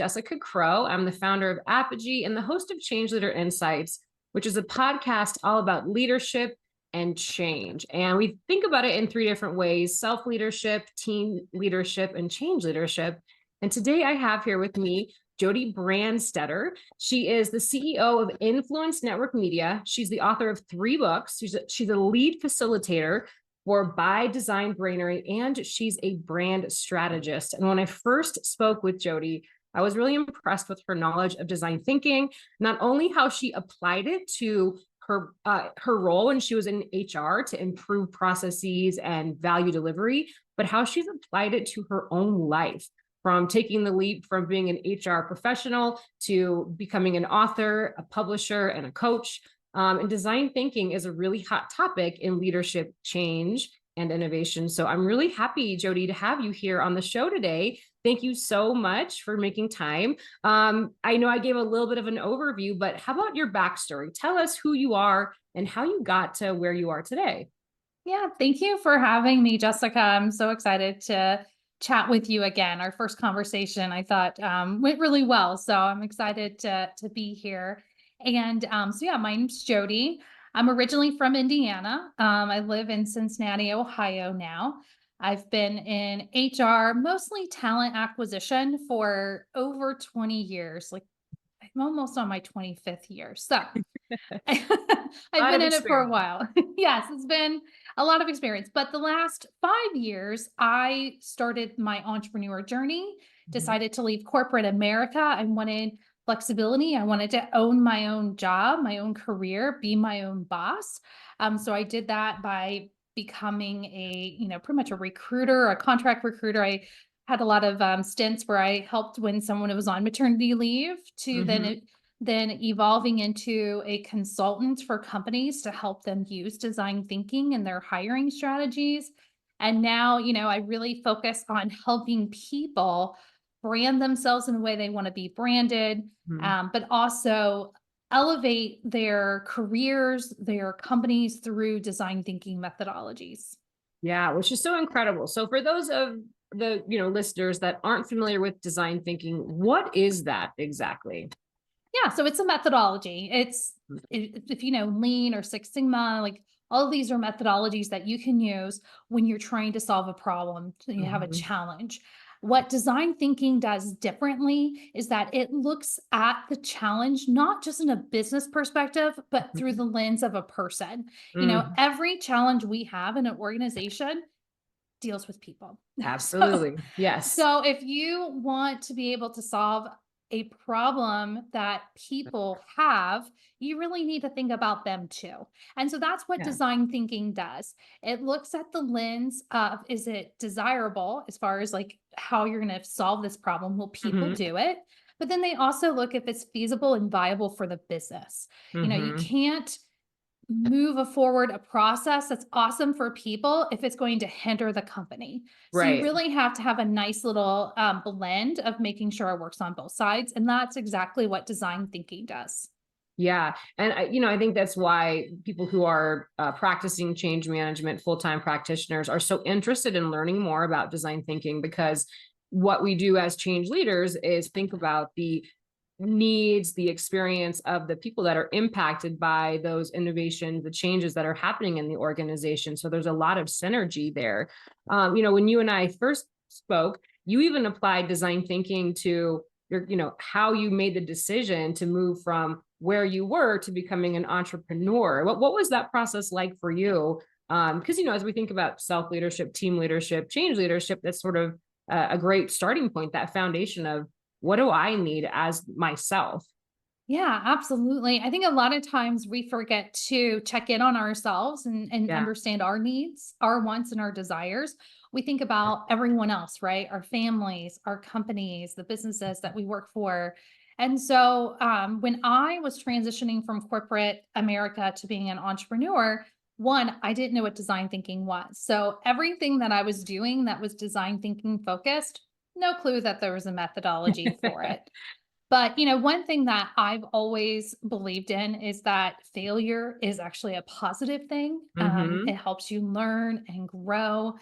Jessica Crow. I'm the founder of Apogee and the host of Change Leader Insights, which is a podcast all about leadership and change. And we think about it in three different ways: self-leadership, team leadership, and change leadership. And today I have here with me Jodi Brandstetter. She is the CEO of Influence Network Media. She's the author of 3 books. She's a lead facilitator for By Design Brainery, and she's a brand strategist. And when I first spoke with Jodi, I was really impressed with her knowledge of design thinking, not only how she applied it to her role when she was in HR to improve processes and value delivery, but how she's applied it to her own life, from taking the leap from being an HR professional to becoming an author, a publisher, and a coach. And design thinking is a really hot topic in leadership change and innovation. So I'm really happy, Jodi, to have you here on the show today. Thank you so much for making time. I know I gave a little bit of an overview, but how about your backstory? Tell us who you are and how you got to where you are today. Yeah, thank you for having me, Jessica. I'm so excited to chat with you again. Our first conversation, I thought, went really well. So I'm excited to be here. And so my name's Jodi. I'm originally from Indiana. I live in Cincinnati, Ohio now. I've been in HR, mostly talent acquisition, for over 20 years. Like, I'm almost on my 25th year. So I've been in it for a while. Yes, it's been a lot of experience. But the last 5 years, I started my entrepreneur journey, decided to leave corporate America. I wanted flexibility. I wanted to own my own job, my own career, be my own boss. So I did that by becoming pretty much a recruiter, a contract recruiter. I had a lot of stints where I helped when someone was on maternity leave to then evolving into a consultant for companies to help them use design thinking in their hiring strategies. And now, I really focus on helping people brand themselves in the way they want to be branded, but also elevate their careers, their companies through design thinking methodologies. Yeah, which is so incredible. So for those of the listeners that aren't familiar with design thinking, what is that exactly? Yeah, so it's a methodology. If you know Lean or Six Sigma, like all of these are methodologies that you can use when you're trying to solve a problem, you have a challenge. What design thinking does differently is that it looks at the challenge not just in a business perspective, but through the lens of a person. Every challenge we have in an organization deals with people. Absolutely. Yes. So if you want to be able to solve a problem that people have, you really need to think about them too. And so that's what design thinking does. It looks at the lens of, is it desirable as far as like how you're going to solve this problem? Will people do it? But then they also look if it's feasible and viable for the business. You can't move forward a process that's awesome for people if it's going to hinder the company. So you really have to have a nice little blend of making sure it works on both sides. And that's exactly what design thinking does. Yeah. And I think that's why people who are practicing change management, full-time practitioners, are so interested in learning more about design thinking, because what we do as change leaders is think about the needs, the experience of the people that are impacted by those innovations, the changes that are happening in the organization. So there's a lot of synergy there. When you and I first spoke, you even applied design thinking to your, how you made the decision to move from where you were to becoming an entrepreneur. What was that process like for you? Because, as we think about self-leadership, team leadership, change leadership, that's sort of a great starting point, that foundation of, what do I need as myself? Yeah, absolutely. I think a lot of times we forget to check in on ourselves and understand our needs, our wants, and our desires. We think about everyone else, right? Our families, our companies, the businesses that we work for. And so when I was transitioning from corporate America to being an entrepreneur, one, I didn't know what design thinking was. So everything that I was doing that was design thinking focused, no clue that there was a methodology for it. But, one thing that I've always believed in is that failure is actually a positive thing. It helps you learn and grow.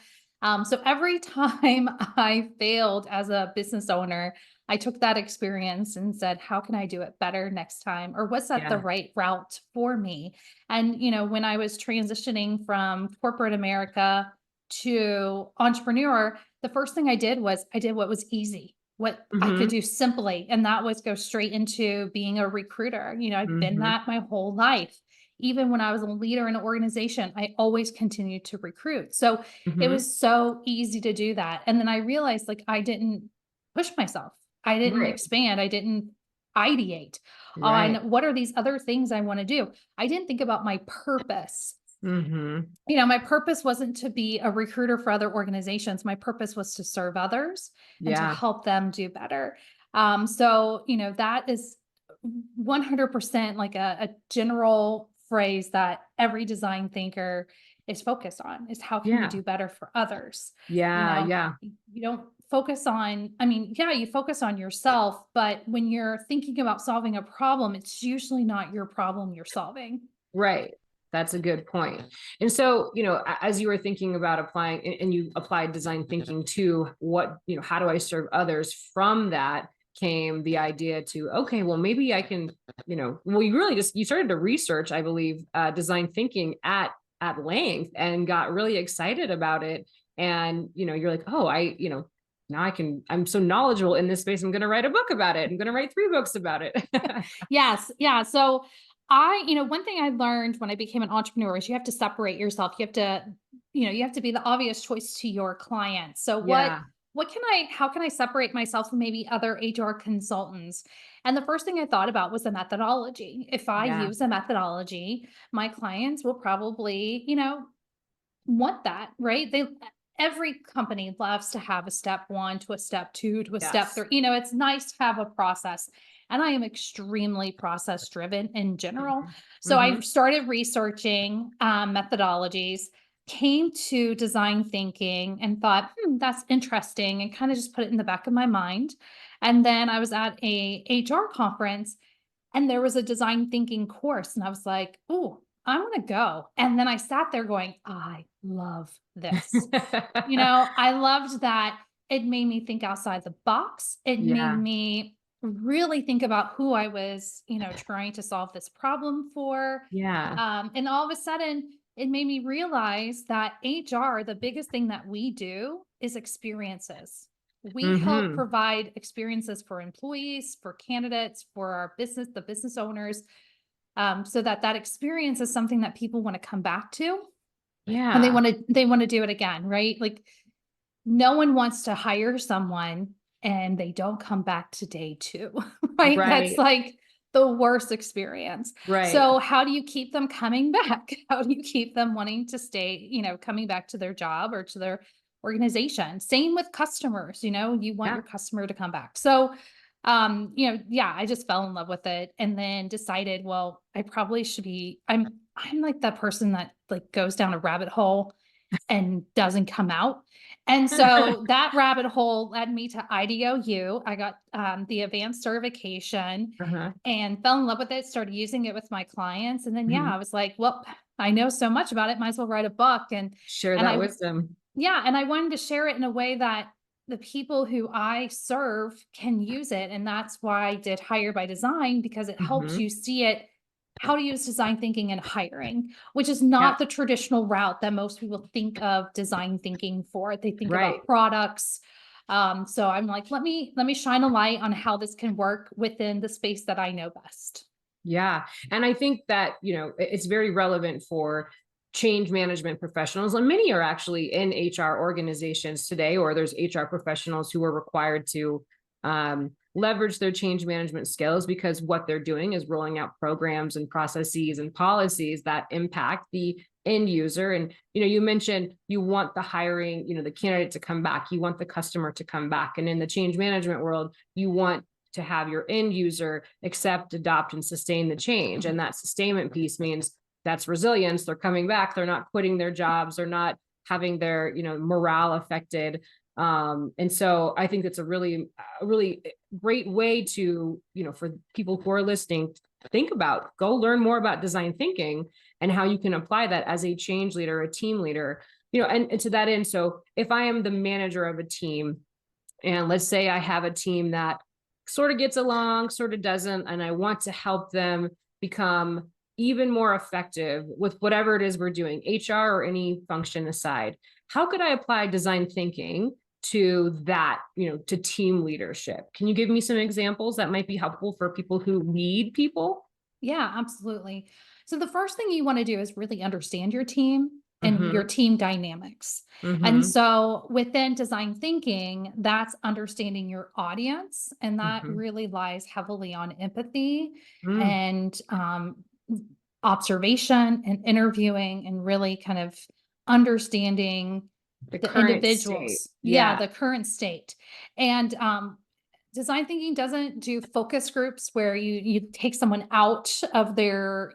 So every time I failed as a business owner, I took that experience and said, how can I do it better next time? Or was that the Yeah. right route for me? And, when I was transitioning from corporate America to entrepreneur, the first thing I did was I did what was easy, what I could Hmm. do simply. And that was go straight into being a recruiter. I've been Hmm. that my whole life. Even when I was a leader in an organization, I always continued to recruit. So it Hmm. was so easy to do that. And then I realized like I didn't push myself. I didn't Right. expand. I didn't ideate on Right. what are these other things I want to do. I didn't think about my purpose. Hmm. My purpose wasn't to be a recruiter for other organizations. My purpose was to serve others and to Yeah. help them do better. So, that is 100% like a general phrase that every design thinker is focused on is how can we Yeah. do better for others? You Yeah. know, Yeah. you don't focus on, I mean, yeah, you focus on yourself, but when you're thinking about solving a problem, it's usually not your problem you're solving. Right. That's a good point. And so, as you were thinking about applying and you applied design thinking to what, how do I serve others? From that came the idea to, okay, well, maybe I can, well, you started to research, I believe, design thinking at length and got really excited about it. And, you're like, oh, now I'm so knowledgeable in this space. I'm going to write a book about it. I'm going to write 3 books about it. Yes. Yeah. So one thing I learned when I became an entrepreneur is you have to separate yourself. You have to be the obvious choice to your clients. So Yeah. how can I separate myself from maybe other HR consultants? And the first thing I thought about was the methodology. If I Yeah. use a methodology, my clients will probably, want that, right? Every company loves to have a step one to a step two to a step Yes. three. It's nice to have a process. And I am extremely process driven in general. Mhm. So I Mhm. started researching methodologies, came to design thinking and thought, that's interesting, and kind of just put it in the back of my mind. And then I was at a HR conference and there was a design thinking course, and I was like, "Ooh, I'm gonna go." And then I sat there going, "I love this." I loved that it made me think outside the box. It made Yeah. me really think about who I was, trying to solve this problem for. Yeah. And all of a sudden, it made me realize that HR, the biggest thing that we do is experiences. We help Mhm. provide experiences for employees, for candidates, for our business, the business owners, so that that experience is something that people want to come back to and Yeah. they want to do it again, right? Like no one wants to hire someone and they don't come back to day 2, right? That's Right. like the worst experience. Right. So how do you keep them coming back? How do you keep them wanting to stay, coming back to their job or to their organization? Same with customers, you want Yeah. your customer to come back. So yeah, I just fell in love with it and then decided, well, I probably should be I'm like that person that like goes down a rabbit hole and doesn't come out. And so that rabbit hole led me to IDOU. I got the advanced certification Uh-huh. and fell in love with it, started using it with my clients. And then, yeah, I Mhm. was like, well, I know so much about it, might as well write a book. Share And that I, wisdom. yeah, and I wanted to share it in a way that the people who I serve can use it. And that's why I did Hire by Design, because it helps Mhm. you see it, how to use design thinking and hiring, which is Yeah. not the traditional route that most people think of design thinking for. They think Right. about products. So I'm like, let me shine a light on how this can work within the space that I know best. Yeah. And I think that, it's very relevant for change management professionals. And many are actually in HR organizations today, or there's HR professionals who are required to leverage their change management skills because what they're doing is rolling out programs and processes and policies that impact the end user. And, you mentioned you want the hiring, the candidate to come back, you want the customer to come back. And in the change management world, you want to have your end user accept, adopt, and sustain the change. And that sustainment piece means that's resilience. They're coming back. They're not quitting their jobs. They're not having their, morale affected. And so I think it's a really great way to, for people who are listening, think about, go learn more about design thinking and how you can apply that as a change leader, a team leader. And to that end, so if I am the manager of a team, and let's say I have a team that sort of gets along, sort of doesn't, and I want to help them become even more effective with whatever it is we're doing, HR or any function aside, how could I apply design thinking to that, to team leadership? Can you give me some examples that might be helpful for people who lead people? Yeah, absolutely. So the first thing you want to do is really understand your team and your Mm-hmm. team dynamics. And Mm-hmm. so within design thinking, that's understanding your audience. And that Mm-hmm. really lies heavily on empathy Mm. and observation and interviewing and really kind of understanding The the current state. individuals. Yeah, Yeah. the current state. And design thinking doesn't do focus groups where you take someone out of their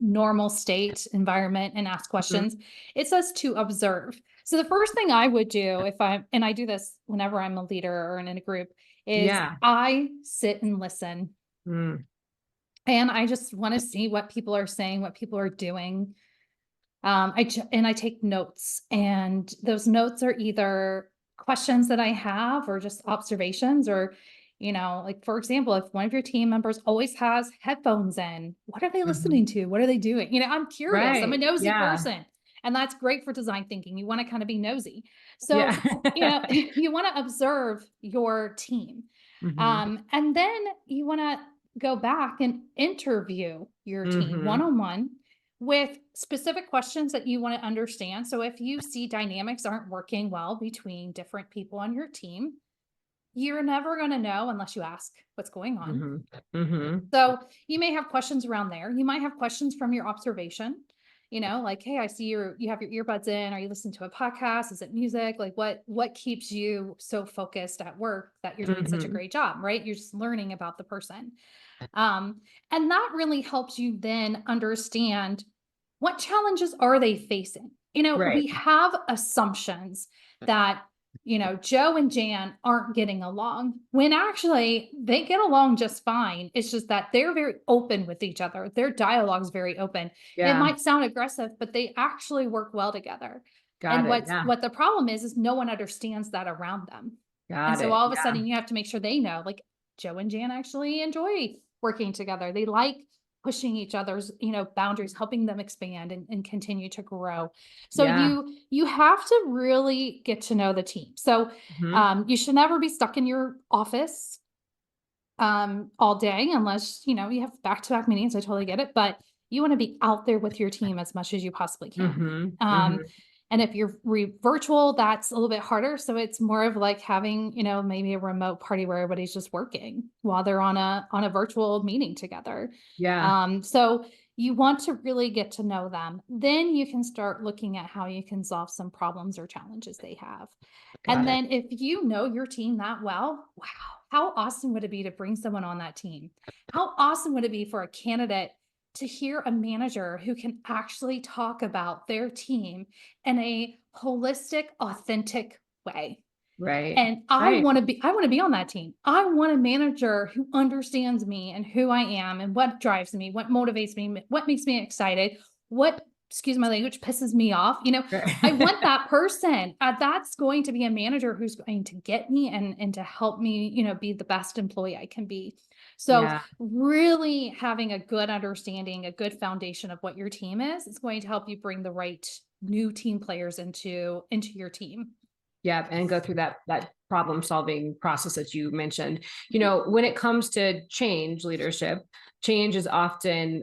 normal state environment and ask Mhm. questions. It says to observe. So the first thing I would do if I'm and I do this whenever I'm a leader or in a group is Yeah. I sit and listen, Mm. and I just want to see what people are saying, what people are doing. And I take notes, and those notes are either questions that I have or just observations, or, like for example, if one of your team members always has headphones in, what are they Mhm. listening to? What are they doing? I'm curious. I'm a Right. nosy Yeah. person. And that's great for design thinking. You want to kind of be nosy. Yeah. So, you want to observe your team. Mhm. And then you want to go back and interview your team one Mhm. on one with specific questions that you want to understand. So if you see dynamics aren't working well between different people on your team, you're never going to know unless you ask what's going on. Mhm. Mhm. So you may have questions around there. You might have questions from your observation, like, hey, I see you have your earbuds in. Are you listening to a podcast? Is it music? Like what keeps you so focused at work that you're doing such a Mhm. great job, right? You're just learning about the person. Um, and that really helps you then understand what challenges are they facing. Right. We have assumptions that, Joe and Jan aren't getting along when actually they get along just fine. It's just that they're very open with each other. Their dialogue's very open. It Yeah. might sound aggressive, but they actually work well together. Got And it. Yeah. what the problem is no one understands that around them. And Got so it. all of a Yeah. sudden you have to make sure they know, like, Joe and Jan actually enjoy working together. They like pushing each other's, boundaries, helping them expand and continue to grow. So Yeah. you have to really get to know the team. So Mhm. you should never be stuck in your office all day unless you have back-to-back meetings. I totally get it, but you want to be out there with your team as much as you possibly can. Mhm. um Mhm. and if you're virtual, that's a little bit harder, so it's more of like having maybe a remote party where everybody's just working while they're on a virtual meeting together. Yeah. So you want to really get to know them, then you can start looking at how you can solve some problems or challenges they have. Got And it. then if you know your team that well, wow, how awesome would it be to bring someone on that team? How awesome would it be for a candidate to hear a manager who can actually talk about their team in a holistic, authentic way? Right. And I Right. want to be I want to be on that team. I want a manager who understands me and who I am and what drives me, what motivates me, what makes me excited, what, excuse my language, pisses me off. I want Right. that person. That's going to be a manager who's going to get me and to help me, be the best employee I can be. So Yeah. really having a good understanding, a good foundation of what your team is going to help you bring the right new team players into your team. Yeah, and go through that problem solving process that you mentioned. Mhm. When it comes to change leadership, change is often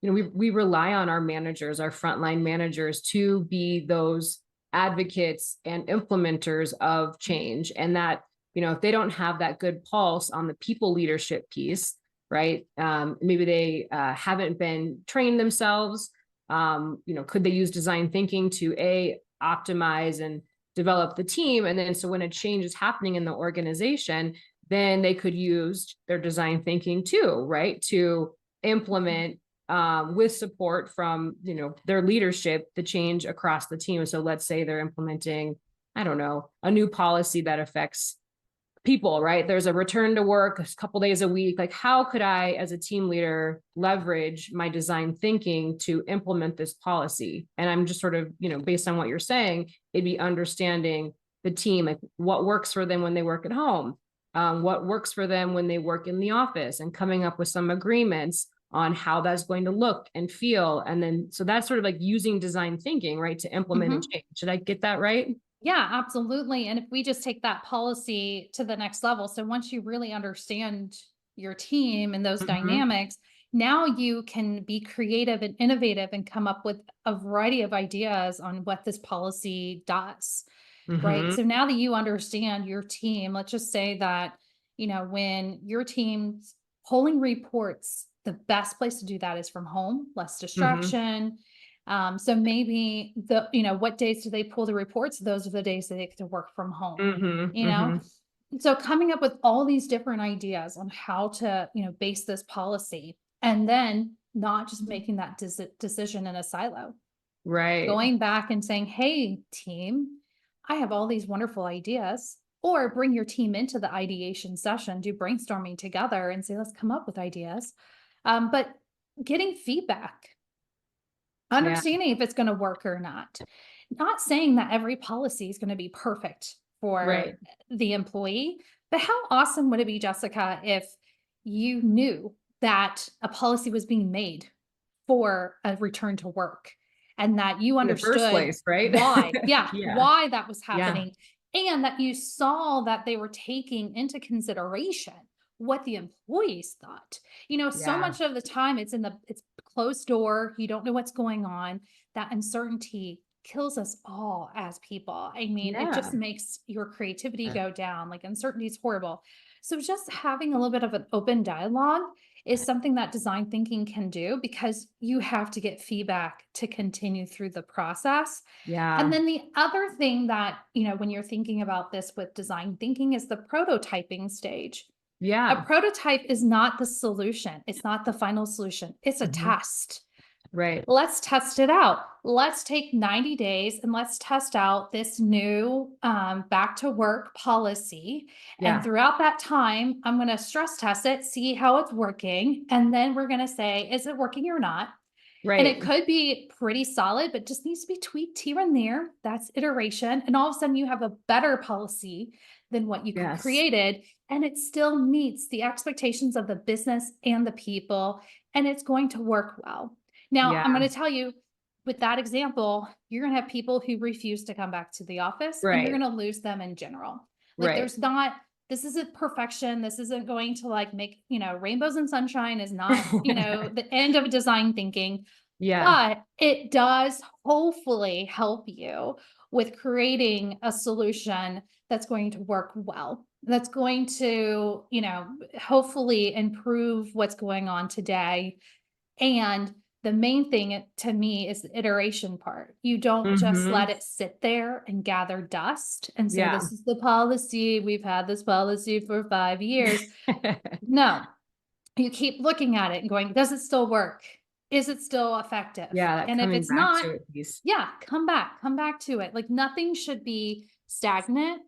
we rely on our managers, our frontline managers, to be those advocates and implementers of change. And that, if they don't have that good pulse on the people leadership piece, right? Maybe they haven't been trained themselves. Could they use design thinking to optimize and develop the team? And then so when a change is happening in the organization, then they could use their design thinking too, right? To implement with support from their leadership, the change across the team. So let's say they're implementing, I don't know, a new policy that affects people, right? There's a return to work a couple days a week. Like, how could I, as a team leader, leverage my design thinking to implement this policy? And I'm just sort of, based on what you're saying, it'd be understanding the team, like what works for them when they work at home, what works for them when they work in the office, and coming up with some agreements on how that's going to look and feel. And then, so that's sort of like using design thinking, right, to implement a change. Should I get that right? Yeah, absolutely. And if we just take that policy to the next level, so once you really understand your team and those Mm-hmm. dynamics, now you can be creative and innovative and come up with a variety of ideas on what this policy does. Right. Mm-hmm. So now that you understand your team, let's just say that, when your team's pulling reports, the best place to do that is from home, less Mm-hmm. distraction. So maybe what days do they pull the reports? Those are the days that they get to work from home, Mm-hmm. you know? Mm-hmm. So coming up with all these different ideas on how to, base this policy and then not just making that decision in a silo, Right. going back and saying, hey, team, I have all these wonderful ideas. Or bring your team into the ideation session, do brainstorming together and say, let's come up with ideas. But getting feedback, Yeah. understanding if it's going to work or not. Not saying that every policy is going to be perfect for Right. the employee, but how awesome would it be, Jessica, if you knew that a policy was being made for a return to work and that you In the first understood place, right? why, yeah, Yeah. why that was Yeah. happening, and that you saw that they were taking into consideration what the employees thought. So Yeah. much of the time it's closed door, you don't know what's going on. That uncertainty kills us all as people. I mean, it just Yeah. makes your creativity go down. Like, uncertainty is horrible. So just having a little bit of an open dialogue is something that design thinking can do, because you have to get feedback to continue through the process. And Yeah. then the other thing that, when you're thinking about this with design thinking, is the prototyping stage. A Yeah. prototype is not the solution. It's not the final solution. It's a Mhm. test. Right. Let's test it out. Let's take 90 days and let's test out this new back to work policy. And Yeah. throughout that time, I'm going to stress test it, see how it's working. And then we're going to say, is it working or not? And it Right. could be pretty solid, but just needs to be tweaked here and there. That's iteration. And all of a sudden, you have a better policy than what you Yes. created. And it still meets the expectations of the business and the people. And it's going to work well. Now, I'm Yeah. going to tell you, with that example, you're going to have people who refuse to come back to the office, and you're Right. going to lose them in general. Like, Right. this isn't perfection. This isn't going to like make, rainbows and sunshine is not, the end of design thinking, Yeah. but it does hopefully help you with creating a solution that's going to work well. That's going to, hopefully improve what's going on today. And the main thing to me is the iteration part. You don't just Hmm. let it sit there and gather dust and say, Yeah. this is the policy. We've had this policy for 5 years. No, you keep looking at it and going, does it still work? Is it still effective? Yeah. That And if coming it's back not, to it piece. yeah, come back to it. Like, nothing should be stagnant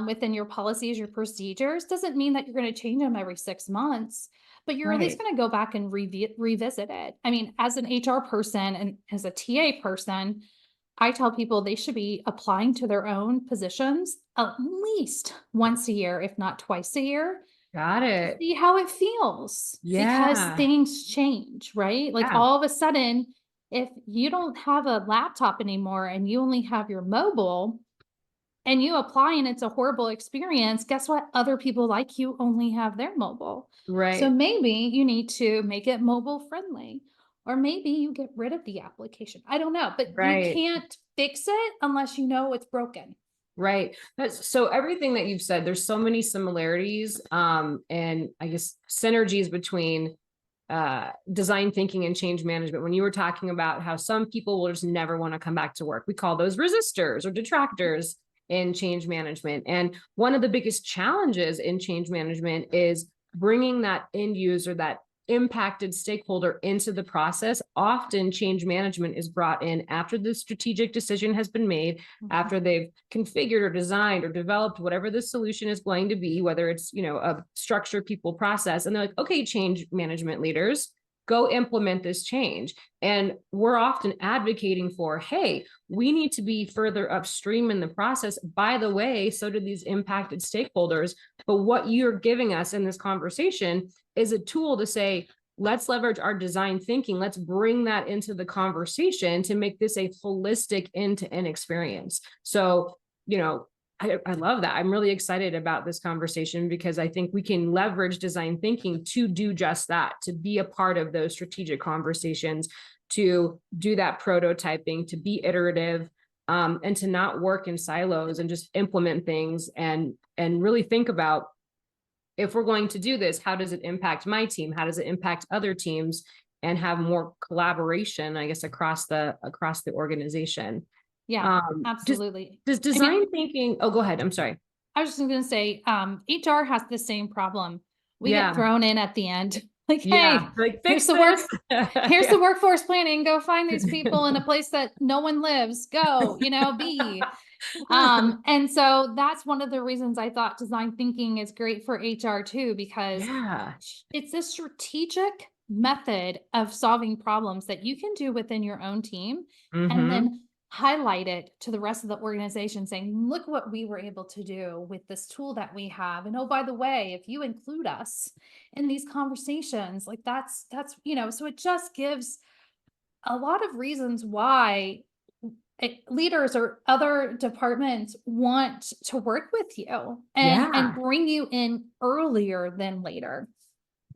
within your policies, your procedures. Doesn't mean that you're going to change them every 6 months, but you're at least Right. going to go back and revisit it. I mean, as an HR person and as a TA person, I tell people they should be applying to their own positions at least once a year, if not twice a year, Got to it. see how it feels, because Yeah. things change, right? Like, Yeah. all of a sudden, if you don't have a laptop anymore and you only have your mobile and you apply and it's a horrible experience, guess what? Other people like you only have their mobile. So Right. maybe you need to make it mobile friendly, or maybe you get rid of the application. I don't know, but you Right. can't fix it unless you know it's broken. Right. That's so everything that you've said, there's so many similarities, and I guess synergies between design thinking and change management. When you were talking about how some people will just never want to come back to work, we call those resistors or detractors in change management. And one of the biggest challenges in change management is bringing that end user, that impacted stakeholder into the process. Often change management is brought in after the strategic decision has been made, after they've configured or designed or developed whatever the solution is going to be, whether it's, a structure, people, process. And they're like, okay, change management leaders, go implement this change. And we're often advocating for, hey, we need to be further upstream in the process. By the way, so do these impacted stakeholders. But what you're giving us in this conversation is a tool to say, let's leverage our design thinking. Let's bring that into the conversation to make this a holistic end-to-end experience. So, I love that. I'm really excited about this conversation because I think we can leverage design thinking to do just that, to be a part of those strategic conversations, to do that prototyping, to be iterative, and to not work in silos and just implement things and really think about, if we're going to do this, how does it impact my team? How does it impact other teams? And have more collaboration, I guess, across the organization. Yeah, absolutely. Does design thinking, oh, go ahead. I'm sorry. I was just going to say, HR has the same problem. We Yeah. get thrown in at the end. Like, Yeah. hey, Like, here's fix the work. this. Here's the workforce planning. Go find these people in a place that no one lives. Go, be. And so that's one of the reasons I thought design thinking is great for HR too, because Yeah. it's a strategic method of solving problems that you can do within your own team and then highlight it to the rest of the organization, saying, look what we were able to do with this tool that we have. And oh, by the way, if you include us in these conversations, like that's, so it just gives a lot of reasons why leaders or other departments want to work with you and bring you in earlier than later.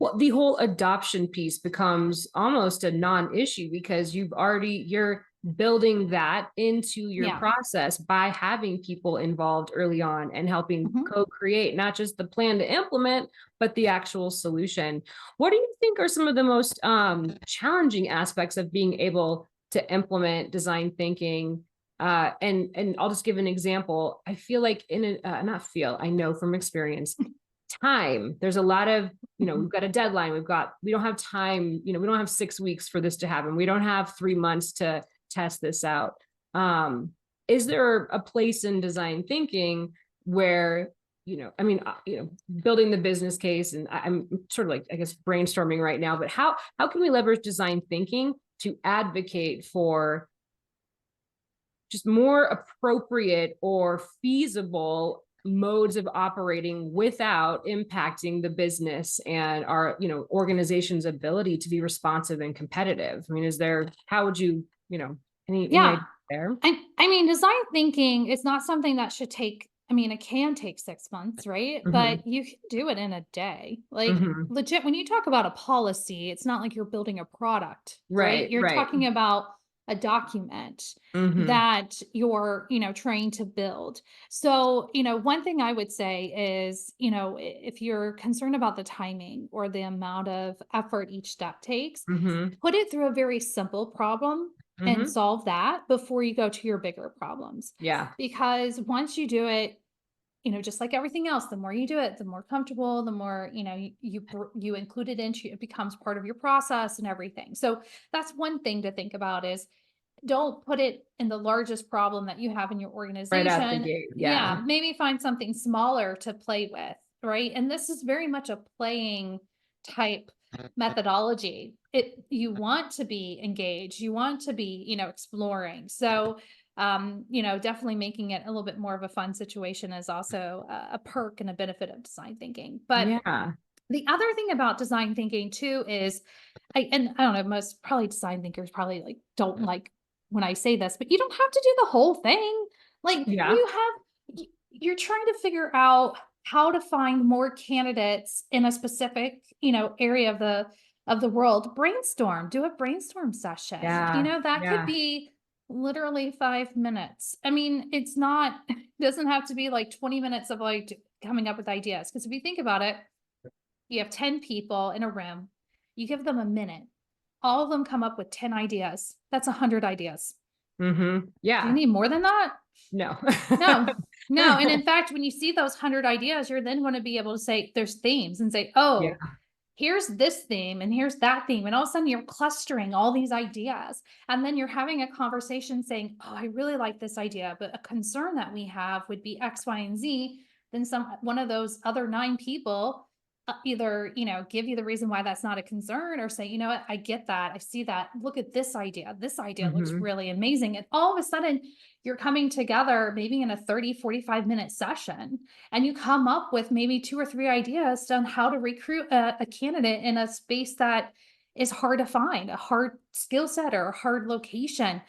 Well, the whole adoption piece becomes almost a non-issue because you're building that into your process by having people involved early on and helping co-create not just the plan to implement, but the actual solution. What do you think are some of the most challenging aspects of being able to implement design thinking? And I'll just give an example. I feel like I know from experience, time. There's a lot of, we've got a deadline. We don't have time, we don't have 6 weeks for this to happen. We don't have 3 months to test this out. Is there a place in design thinking where, building the business case, and I'm sort of like, I guess, brainstorming right now, but how can we leverage design thinking to advocate for just more appropriate or feasible modes of operating without impacting the business and our, organization's ability to be responsive and competitive? I mean, how would you, any idea there? I mean, design thinking is not something that should take, it can take 6 months, right? But you can do it in a day. Like legit, when you talk about a policy, it's not like you're building a product, right? You're talking about a document that you're, trying to build. So, one thing I would say is, if you're concerned about the timing or the amount of effort each step takes, put it through a very simple problem and solve that before you go to your bigger problems. Yeah. Because once you do it, just like everything else, the more you do it, the more comfortable, the more, you include it into, it becomes part of your process and everything. So that's one thing to think about is don't put it in the largest problem that you have in your organization. Right out the gate. Yeah. Maybe find something smaller to play with. Right. And this is very much a playing type methodology. You want to be engaged, you want to be, exploring. So, definitely making it a little bit more of a fun situation is also a perk and a benefit of design thinking. But the other thing about design thinking too is, I don't know, most probably design thinkers probably like don't like when I say this, but you don't have to do the whole thing. Like you're trying to figure out how to find more candidates in a specific, area of the world. Brainstorm, do a brainstorm session. That could be literally 5 minutes. I mean, it doesn't have to be like 20 minutes of like coming up with ideas. Because if you think about it, you have 10 people in a room, you give them a minute, all of them come up with 10 ideas. That's 100 ideas. Yeah. Do you need more than that? No. No. And in fact, when you see those 100 ideas, you're then going to be able to say there's themes and say, here's this theme and here's that theme. And all of a sudden you're clustering all these ideas. And then you're having a conversation saying, oh, I really like this idea, but a concern that we have would be X, Y, and Z. Then one of those other 9 people either, give you the reason why that's not a concern, or say, you know what, I get that. I see that. Look at this idea. This idea looks Mhm. really amazing. And all of a sudden you're coming together maybe in a 30-45 minute session, and you come up with maybe 2 or 3 ideas on how to recruit a candidate in a space that is hard to find, a hard skill set or a hard location.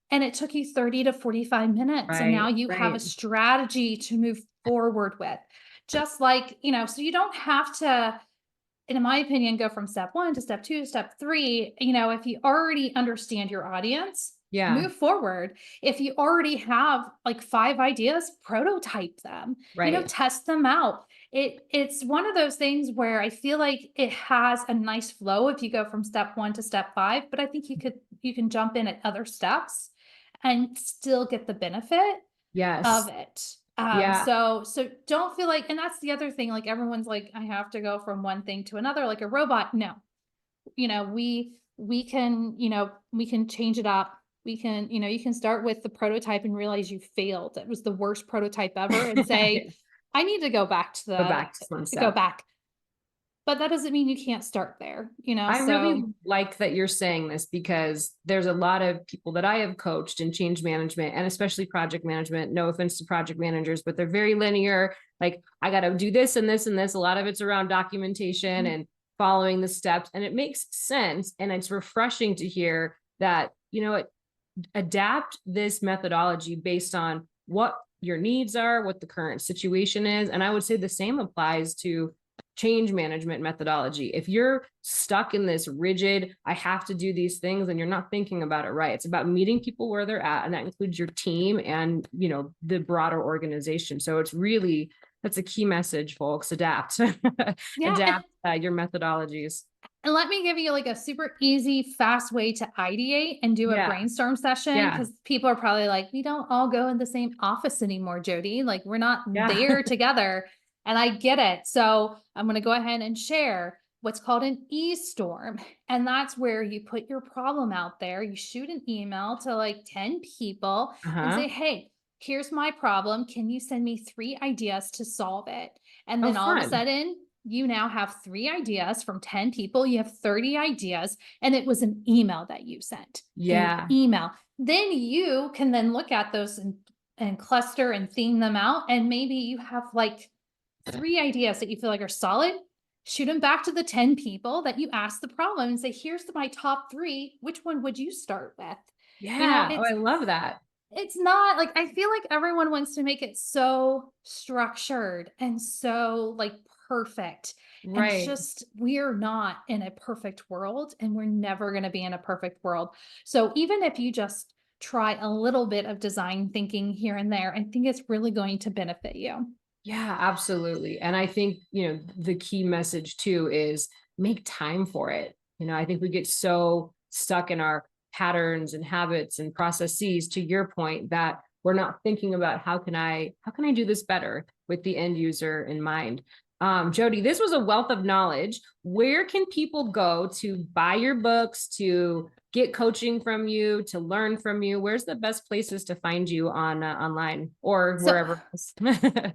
And it took you 30 to 45 minutes. And now Right, you have a right. strategy to move forward with. Just like, so you don't have to, in my opinion, go from step 1 to step 2 to step 3. If you already understand your audience, Yeah, move forward. If you already have like 5 ideas, prototype them, right. test them out. It's one of those things where I feel like it has a nice flow if you go from step 1 to step 5, but I think you can jump in at other steps and still get the benefit of Yes. it. Yeah. So don't feel like, and that's the other thing, like everyone's like, I have to go from one thing to another, like a robot. No, we can, we can change it up. We can, you can start with the prototype and realize you failed. It was the worst prototype ever, and say, I need to go back to Go back to one go step. back. But that doesn't mean you can't start there, I really so like that you're saying this because there's a lot of people that I have coached in change management and especially project management. No offense to project managers, but they're very linear. Like, I got to do this and this and this. A lot of it's around documentation and following the steps. And it makes sense. And it's refreshing to hear that, adapt this methodology based on what your needs are, what the current situation is. And I would say the same applies to change management methodology. If you're stuck in this rigid, I have to do these things, and you're not thinking about it right. It's about meeting people where they're at, and that includes your team and, the broader organization. So that's a key message, folks. Adapt. yeah. Adapt your methodologies. And let me give you like a super easy, fast way to ideate and do a Yeah. brainstorm session, Yeah. because people are probably like, we don't all go in the same office anymore, Jodi. Like, we're not Yeah. there together. And I get it. So I'm going to go ahead and share what's called an e-storm. And that's where you put your problem out there. You shoot an email to like 10 people and say, Uh-huh. hey, here's my problem. Can you send me 3 ideas to solve it? And Oh, then all of a fun. sudden, you now have 3 ideas from 10 people. You have 30 ideas, and it was an email that you sent. An Yeah. email. Then you can then look at those and cluster and theme them out. And maybe you have like 3 ideas that you feel like are solid. Shoot them back to the 10 people that you asked the problem and say, here's my top 3. Which one would you start with? Yeah. Oh, It's I love that. not like, I feel like everyone wants to make it so structured and so like perfect. And Right. just, we're not in a perfect world, and we're never going to be in a perfect world. So even if you just try a little bit of design thinking here and there, I think it's really going to benefit you. Yeah, absolutely. And I think, the key message too is make time for it. I think we get so stuck in our patterns and habits and processes, to your point, that we're not thinking about how can I do this better with the end user in mind. Jodi, this was a wealth of knowledge. Where can people go to buy your books, to get coaching from you, to learn from you? Where's the best places to find you on online or So wherever else?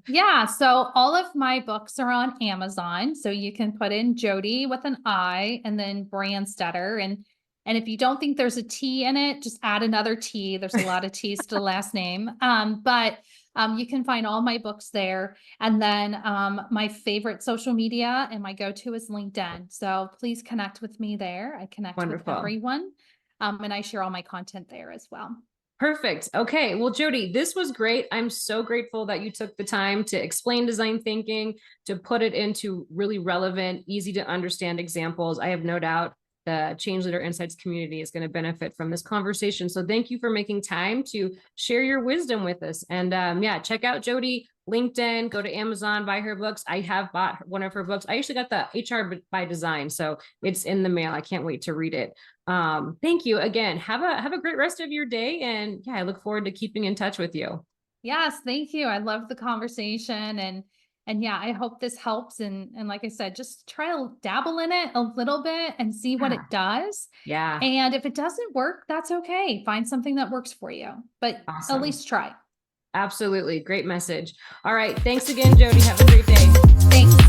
yeah, so all of my books are on Amazon. So you can put in Jodi with an I and then Brandstetter. And if you don't think there's a T in it, just add another T. There's a lot of T's to the last name. But you can find all my books there. And then my favorite social media and my go-to is LinkedIn. So please connect with me there. I connect with Wonderful. everyone. And I share all my content there as well. Perfect. Okay. Well, Jodi, this was great. I'm so grateful that you took the time to explain design thinking, to put it into really relevant, easy to understand examples. I have no doubt the Change Leader Insights community is going to benefit from this conversation. So thank you for making time to share your wisdom with us. And yeah, check out Jodi, LinkedIn, go to Amazon, buy her books. I have bought one of her books. I actually got the HR by Design, so it's in the mail. I can't wait to read it. Thank you again. Have a great rest of your day. And yeah, I look forward to keeping in touch with you. Yes, thank you. I love the conversation, and And yeah, I hope this helps. And like I said, just try to dabble in it a little bit and see what Yeah. it does. Yeah. And if it doesn't work, that's okay. Find something that works for you, but at Awesome. least try. Absolutely. Great message. All right. Thanks again, Jodi. Have a great day. Thanks.